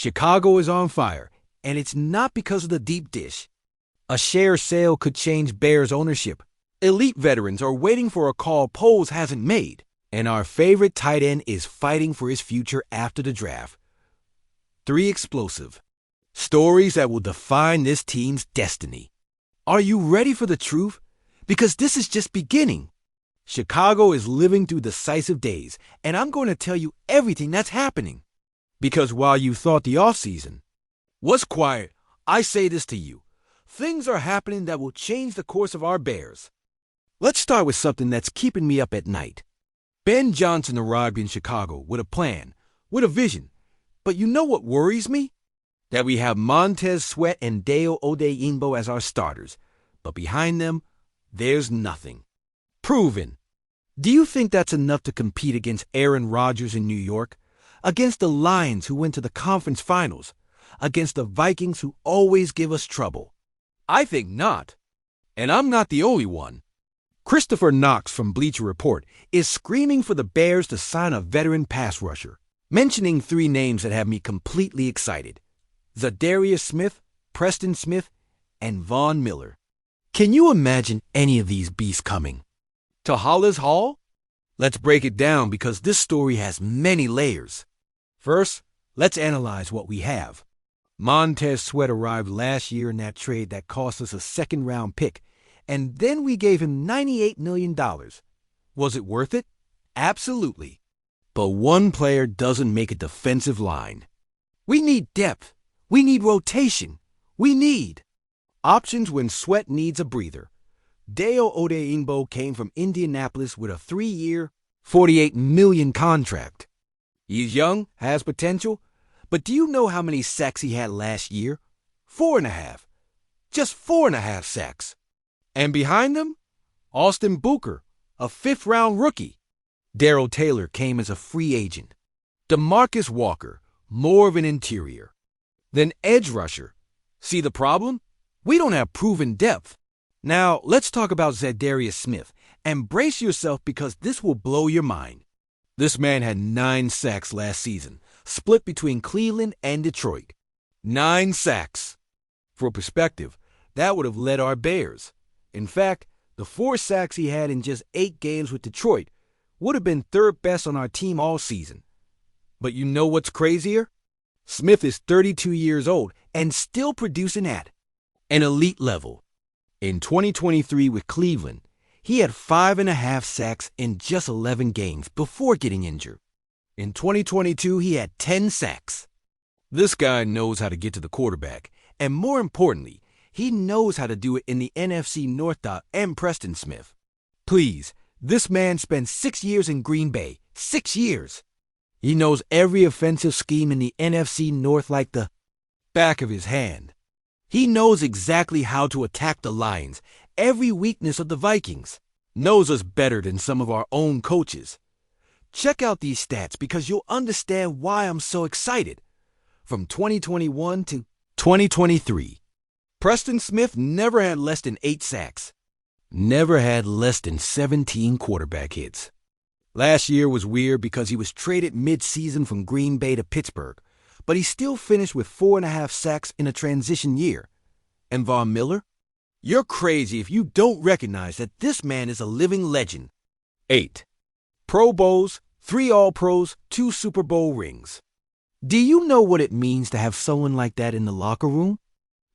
Chicago is on fire, and it's not because of the deep dish. A share sale could change Bears ownership. Elite veterans are waiting for a call Poles hasn't made, and our favorite tight end is fighting for his future after the draft. 3 explosive stories that will define this team's destiny. Are you ready for the truth? Because this is just beginning. Chicago is living through decisive days, and I'm going to tell you everything that's happening. Because while you thought the offseason was quiet, I say this to you. Things are happening that will change the course of our Bears. Let's start with something that's keeping me up at night. Ben Johnson arrived in Chicago with a plan, with a vision. But you know what worries me? That we have Montez Sweat and Deo Odeyingbo as our starters. But behind them, there's nothing. Proven. Do you think that's enough to compete against Aaron Rodgers in New York? Against the Lions who went to the conference finals? Against the Vikings who always give us trouble? I think not. And I'm not the only one. Christopher Knox from Bleacher Report is screaming for the Bears to sign a veteran pass rusher, mentioning 3 names that have me completely excited. Zadarius Smith, Preston Smith, and Von Miller. Can you imagine any of these beasts coming to Hollis Hall? Let's break it down because this story has many layers. First, let's analyze what we have. Montez Sweat arrived last year in that trade that cost us a second-round pick, and then we gave him $98 million. Was it worth it? Absolutely. But one player doesn't make a defensive line. We need depth. We need rotation. We need options when Sweat needs a breather. Deo Odeyingbo came from Indianapolis with a 3-year, $48 million contract. He's young, has potential, but do you know how many sacks he had last year? 4.5. Just 4.5 sacks. And behind them, Austin Booker, a 5th-round rookie. Darrell Taylor came as a free agent. DeMarcus Walker, more of an interior. Then edge rusher. See the problem? We don't have proven depth. Now, let's talk about Zadarius Smith, and brace yourself because this will blow your mind. This man had 9 sacks last season, split between Cleveland and Detroit. 9 sacks. For perspective, that would have led our Bears. In fact, the 4 sacks he had in just 8 games with Detroit would have been 3rd best on our team all season. But you know what's crazier? Smith is 32 years old and still producing at an elite level. In 2023 with Cleveland, he had 5.5 sacks in just 11 games before getting injured. In 2022, he had 10 sacks. This guy knows how to get to the quarterback, and more importantly, he knows how to do it in the NFC North and Preston Smith. Please, this man spent 6 years in Green Bay. 6 years. He knows every offensive scheme in the NFC North like the back of his hand. He knows exactly how to attack the Lions, every weakness of the Vikings. Knows us better than some of our own coaches. Check out these stats because you'll understand why I'm so excited. From 2021 to 2023, Preston Smith never had less than 8 sacks. Never had less than 17 quarterback hits. Last year was weird because he was traded mid-season from Green Bay to Pittsburgh, but he still finished with 4.5 sacks in a transition year. And Von Miller? You're crazy if you don't recognize that this man is a living legend. 8 Pro Bowls, 3 All-Pros, 2 Super Bowl rings. Do you know what it means to have someone like that in the locker room?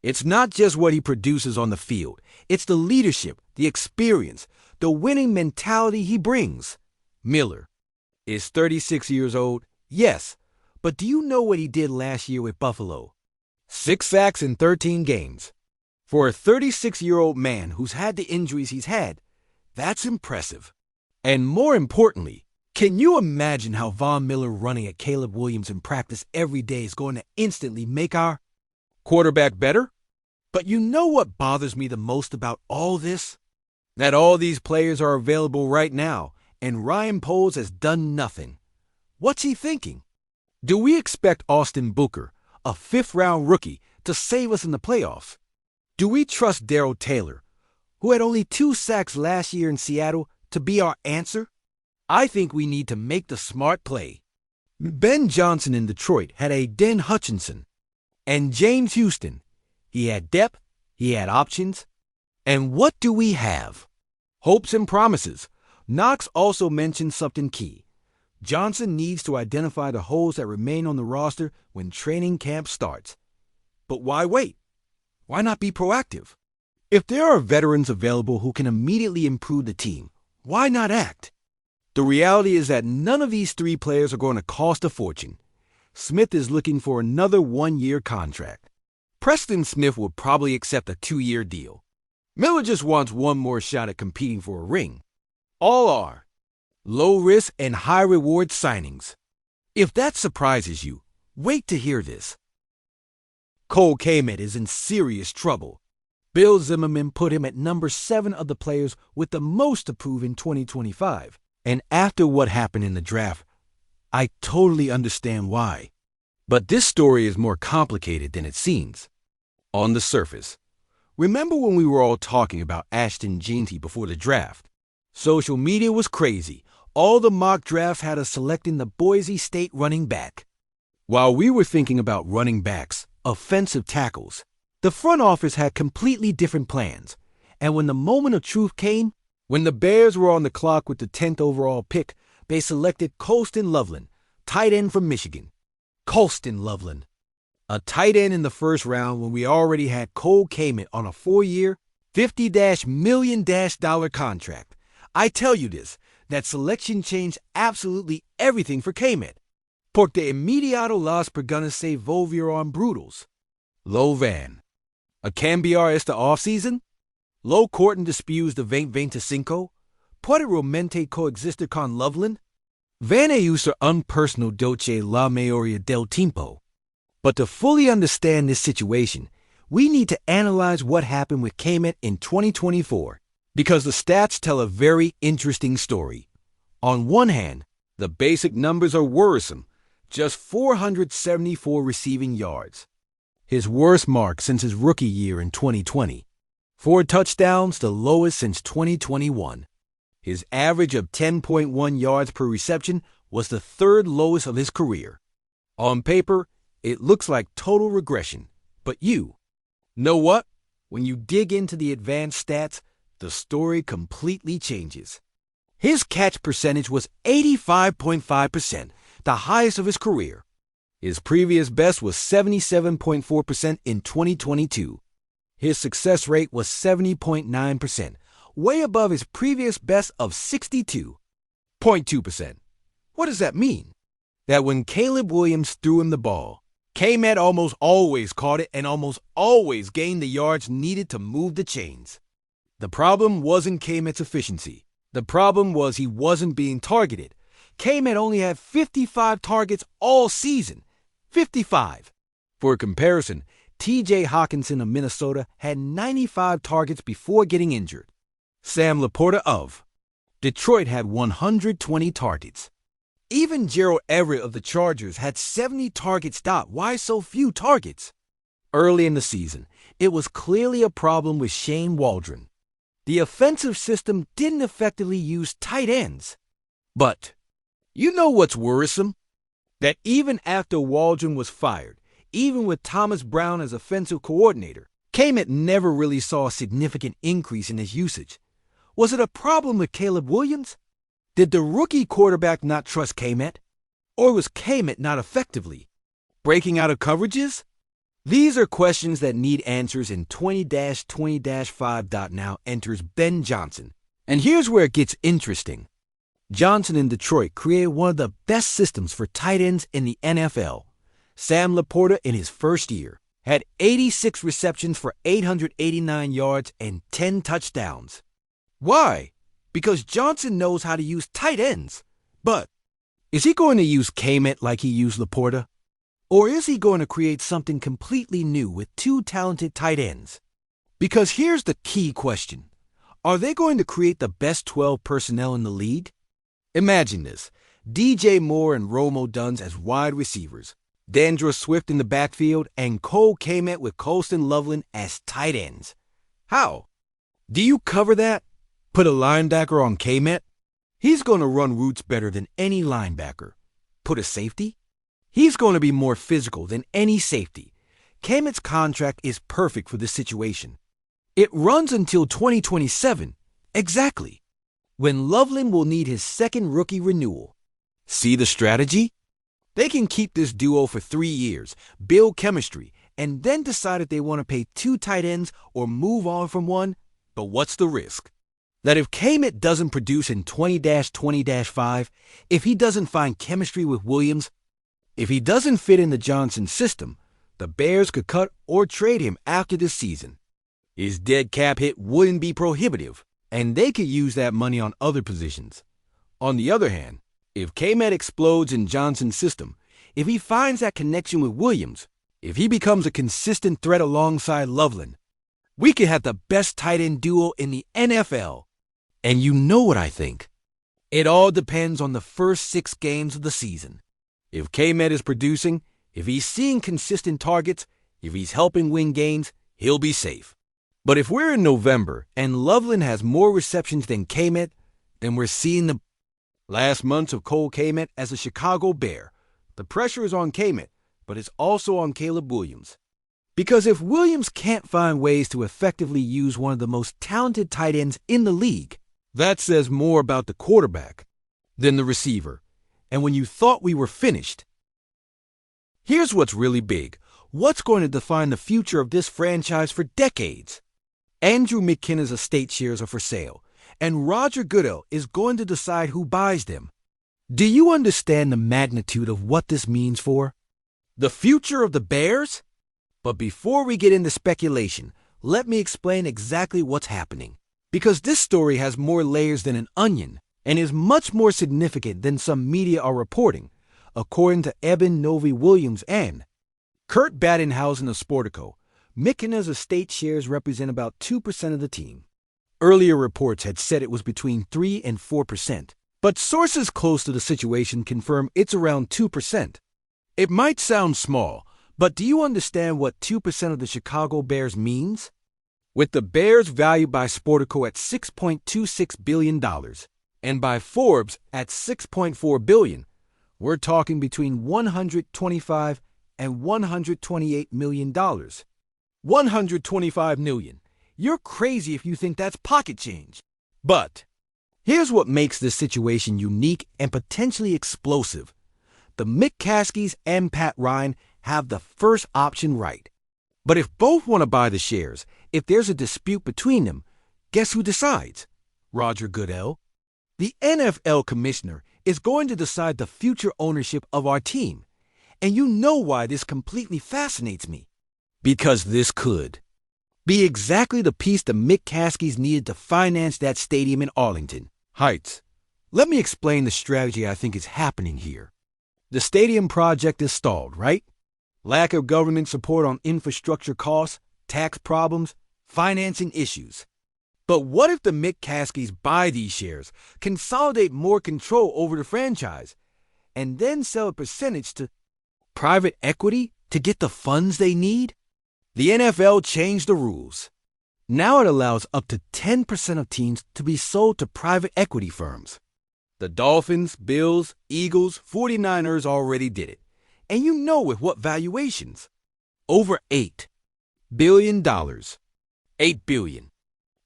It's not just what he produces on the field. It's the leadership, the experience, the winning mentality he brings. Miller is 36 years old, yes, but do you know what he did last year with Buffalo? 6 sacks in 13 games. For a 36-year-old man who's had the injuries he's had, that's impressive. And more importantly, can you imagine how Von Miller running at Caleb Williams in practice every day is going to instantly make our quarterback better? But you know what bothers me the most about all this? That all these players are available right now, and Ryan Poles has done nothing. What's he thinking? Do we expect Austin Booker, a 5th-round rookie, to save us in the playoffs? Do we trust Darrell Taylor, who had only 2 sacks last year in Seattle, to be our answer? I think we need to make the smart play. Ben Johnson in Detroit had a Den Hutchinson. And James Houston, he had depth, he had options. And what do we have? Hopes and promises. Knox also mentioned something key. Johnson needs to identify the holes that remain on the roster when training camp starts. But why wait? Why not be proactive? If there are veterans available who can immediately improve the team, why not act? The reality is that none of these three players are going to cost a fortune. Smith is looking for another one-year contract. Preston Smith will probably accept a 2-year deal. Miller just wants one more shot at competing for a ring. All are low-risk and high-reward signings. If that surprises you, wait to hear this. Cole Kmet is in serious trouble. Bill Zimmerman put him at number 7 of the players with the most to prove in 2025. And after what happened in the draft, I totally understand why. But this story is more complicated than it seems. On the surface, remember when we were all talking about Ashton Jeanty before the draft? Social media was crazy. All the mock drafts had us selecting the Boise State running back. While we were thinking about running backs, offensive tackles, the front office had completely different plans. And when the moment of truth came, when the Bears were on the clock with the 10th overall pick, they selected Colston Loveland, tight end from Michigan. Colston Loveland, a tight end in the first round when we already had Cole Kmet on a 4-year, $50 million contract. I tell you this, that selection changed absolutely everything for Kmet. Porque inmediato las perguntas se volvieron brutals. Lo van a cambiar esta offseason? Lo cortan disputes de 2025? Puede realmente coexistir con Loveland? Van a usar un personal doce la mayoría del tiempo. But to fully understand this situation, we need to analyze what happened with Kmet in 2024, because the stats tell a very interesting story. On one hand, the basic numbers are worrisome, just 474 receiving yards. His worst mark since his rookie year in 2020. 4 touchdowns, the lowest since 2021. His average of 10.1 yards per reception was the 3rd lowest of his career. On paper, it looks like total regression. But you know what? When you dig into the advanced stats, the story completely changes. His catch percentage was 85.5%, the highest of his career. His previous best was 77.4% in 2022. His success rate was 70.9%, way above his previous best of 62.2%. What does that mean? That when Caleb Williams threw him the ball, Kmet almost always caught it and almost always gained the yards needed to move the chains. The problem wasn't Kmet's efficiency. The problem was he wasn't being targeted. Kmet only had 55 targets all season. 55. For comparison, T.J. Hawkinson of Minnesota had 95 targets before getting injured. Sam Laporta of Detroit had 120 targets. Even Gerald Everett of the Chargers had 70 targets. Why so few targets? Early in the season, it was clearly a problem with Shane Waldron. The offensive system didn't effectively use tight ends. But you know what's worrisome? That even after Waldron was fired, even with Thomas Brown as offensive coordinator, Kmet never really saw a significant increase in his usage. Was it a problem with Caleb Williams? Did the rookie quarterback not trust Kmet? Or was Kmet not effectively breaking out of coverages? These are questions that need answers in 20-20-5. Now enters Ben Johnson. And here's where it gets interesting. Johnson in Detroit created one of the best systems for tight ends in the NFL. Sam Laporta in his first year had 86 receptions for 889 yards and 10 touchdowns. Why? Because Johnson knows how to use tight ends. But is he going to use Kmet like he used Laporta? Or is he going to create something completely new with 2 talented tight ends? Because here's the key question. Are they going to create the best 12 personnel in the league? Imagine this. DJ Moore and Romo Duns as wide receivers. Dandre Swift in the backfield and Cole Kmet with Colston Loveland as tight ends. How? Do you cover that? Put a linebacker on Kmet? He's going to run routes better than any linebacker. Put a safety? He's going to be more physical than any safety. Kmet's contract is perfect for this situation. It runs until 2027, exactly, when Loveland will need his second rookie renewal. See the strategy? They can keep this duo for 3 years, build chemistry, and then decide if they want to pay 2 tight ends or move on from one. But what's the risk? That if Kmet doesn't produce in 20-20-5, if he doesn't find chemistry with Williams, if he doesn't fit in the Johnson system, the Bears could cut or trade him after this season. His dead cap hit wouldn't be prohibitive, and they could use that money on other positions. On the other hand, if Kmet explodes in Johnson's system, if he finds that connection with Williams, if he becomes a consistent threat alongside Loveland, we could have the best tight end duo in the NFL. And you know what I think. It all depends on the first 6 games of the season. If Kmet is producing, if he's seeing consistent targets, if he's helping win games, he'll be safe. But if we're in November and Loveland has more receptions than Kmet, then we're seeing the last months of Cole Kmet as a Chicago Bear. The pressure is on Kmet, but it's also on Caleb Williams. Because if Williams can't find ways to effectively use one of the most talented tight ends in the league, that says more about the quarterback than the receiver. And when you thought we were finished, here's what's really big. What's going to define the future of this franchise for decades? Andrew McKenna's estate shares are for sale, and Roger Goodell is going to decide who buys them. Do you understand the magnitude of what this means for the future of the Bears? But before we get into speculation, let me explain exactly what's happening. Because this story has more layers than an onion and is much more significant than some media are reporting, according to Eben Novy-Williams and Kurt Badenhausen of Sportico. McKenna's estate shares represent about 2% of the team. Earlier reports had said it was between 3 and 4%, but sources close to the situation confirm it's around 2%. It might sound small, but do you understand what 2% of the Chicago Bears means? With the Bears valued by Sportico at $6.26 billion and by Forbes at $6.4 billion, we're talking between $125 and $128 million. $125 million. You're crazy if you think that's pocket change. But here's what makes this situation unique and potentially explosive. The McCaskies and Pat Ryan have the first option right. But if both want to buy the shares, if there's a dispute between them, guess who decides? Roger Goodell. The NFL commissioner is going to decide the future ownership of our team. And you know why this completely fascinates me. Because this could be exactly the piece the McCaskies needed to finance that stadium in Arlington Heights. Let me explain the strategy I think is happening here. The stadium project is stalled, right? Lack of government support on infrastructure costs, tax problems, financing issues. But what if the McCaskies buy these shares, consolidate more control over the franchise, and then sell a percentage to private equity to get the funds they need? The NFL changed the rules. Now it allows up to 10% of teams to be sold to private equity firms. The Dolphins, Bills, Eagles, 49ers already did it. And you know with what valuations? Over $8 billion. $8 billion.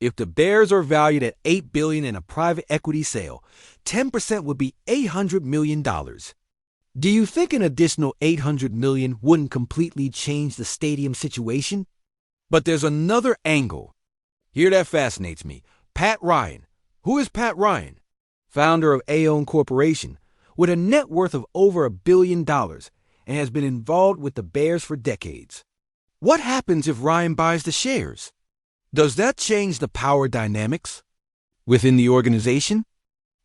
If the Bears are valued at $8 billion in a private equity sale, 10% would be $800 million. Do you think an additional $800 million wouldn't completely change the stadium situation? But there's another angle. Here that fascinates me. Pat Ryan. Who is Pat Ryan? Founder of Aon Corporation, with a net worth of over $1 billion and has been involved with the Bears for decades. What happens if Ryan buys the shares? Does that change the power dynamics within the organization?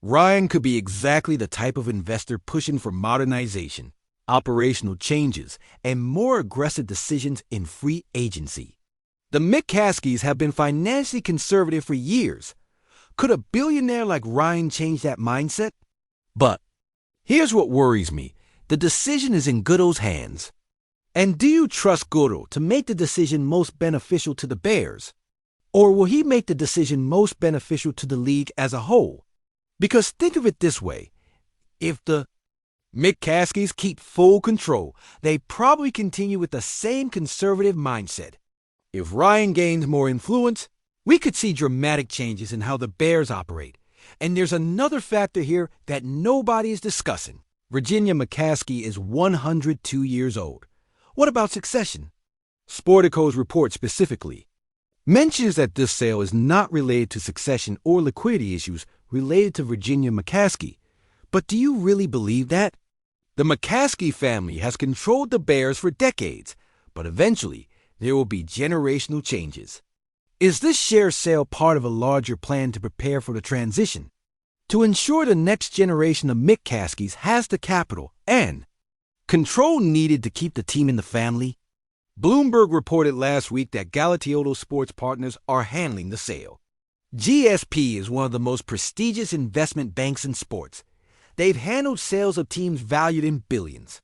Ryan could be exactly the type of investor pushing for modernization, operational changes, and more aggressive decisions in free agency. The McCaskies have been financially conservative for years. Could a billionaire like Ryan change that mindset? But here's what worries me. The decision is in Goodell's hands. And do you trust Goodell to make the decision most beneficial to the Bears? Or will he make the decision most beneficial to the league as a whole? Because think of it this way. If the McCaskies keep full control. They probably continue with the same conservative mindset. If Ryan gains more influence, we could see dramatic changes in how the Bears operate. And there's another factor here that nobody is discussing. Virginia McCaskey is 102 years old. What about succession? Sportico's report specifically mentions that this sale is not related to succession or liquidity issues related to Virginia McCaskey. But do you really believe that? The McCaskey family has controlled the Bears for decades, but eventually there will be generational changes. Is this share sale part of a larger plan to prepare for the transition? To ensure the next generation of McCaskies has the capital and control needed to keep the team in the family? Bloomberg reported last week that Galatioto Sports Partners are handling the sale. GSP is one of the most prestigious investment banks in sports. They've handled sales of teams valued in billions.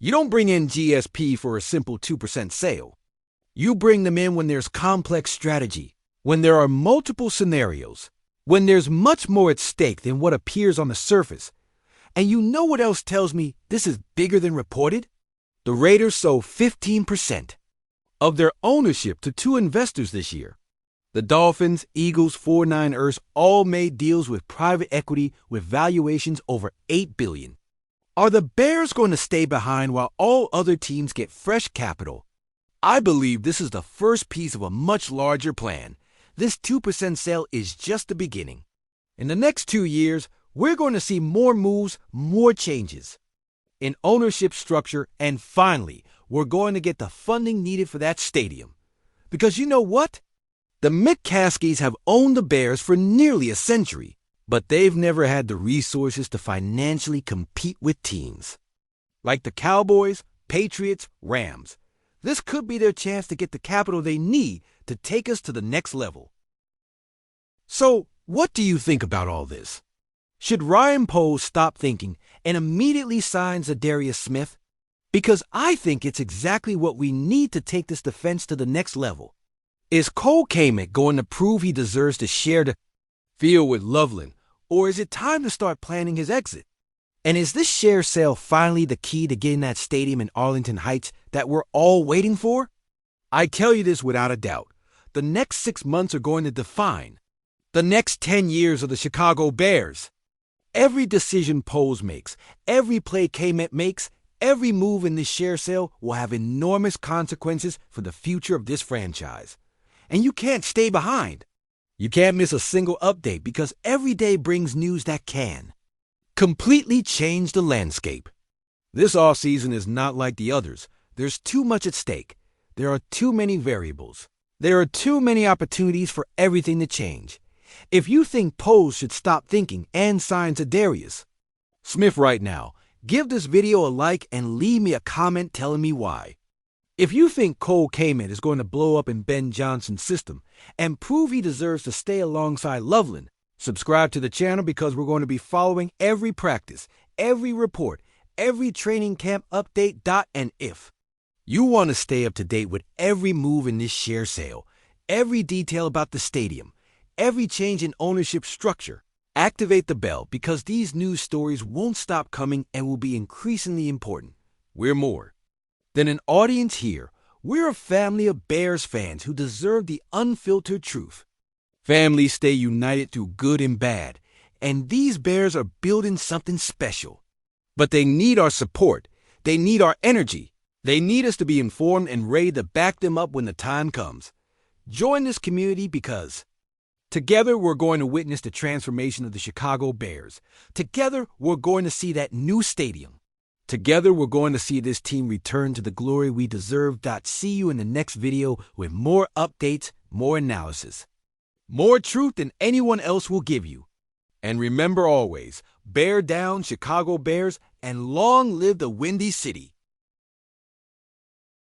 You don't bring in GSP for a simple 2% sale. You bring them in when there's complex strategy, when there are multiple scenarios, when there's much more at stake than what appears on the surface. And you know what else tells me this is bigger than reported? The Raiders sold 15% of their ownership to two investors this year. The Dolphins, Eagles, 49ers all made deals with private equity with valuations over $8 billion. Are the Bears going to stay behind while all other teams get fresh capital? I believe this is the first piece of a much larger plan. This 2% sale is just the beginning. In the next 2 years, we're going to see more moves, more changes in ownership structure, and finally, we're going to get the funding needed for that stadium. Because you know what? The McCaskies have owned the Bears for nearly a century, but they've never had the resources to financially compete with teams like the Cowboys, Patriots, Rams. This could be their chance to get the capital they need to take us to the next level. So, what do you think about all this? Should Ryan Poles stop thinking and immediately sign Zadarius Smith? Because I think it's exactly what we need to take this defense to the next level. Is Cole Kmet going to prove he deserves to share the field with Loveland, or is it time to start planning his exit? And is this share sale finally the key to getting that stadium in Arlington Heights that we're all waiting for? I tell you this without a doubt. The next 6 months are going to define the next 10 years of the Chicago Bears. Every decision Poles makes, every play Kmet makes, every move in this share sale will have enormous consequences for the future of this franchise. And you can't stay behind. You can't miss a single update because every day brings news that can completely change the landscape. This offseason is not like the others. There's too much at stake. There are too many variables. There are too many opportunities for everything to change. If you think Poles should stop thinking and sign Zadarius Smith right now, give this video a like and leave me a comment telling me why. If you think Cole Kmet is going to blow up in Ben Johnson's system and prove he deserves to stay alongside Loveland, subscribe to the channel because we're going to be following every practice, every report, every training camp update. And if you want to stay up to date with every move in this share sale, every detail about the stadium, every change in ownership structure, activate the bell because these news stories won't stop coming and will be increasingly important. We're more than an audience here. We're a family of Bears fans who deserve the unfiltered truth. Families stay united through good and bad, and these Bears are building something special. But they need our support. They need our energy. They need us to be informed and ready to back them up when the time comes. Join this community because together we're going to witness the transformation of the Chicago Bears. Together we're going to see that new stadium. Together, we're going to see this team return to the glory we deserve. See you in the next video with more updates, more analysis, more truth than anyone else will give you. And remember always, bear down, Chicago Bears, and long live the Windy City.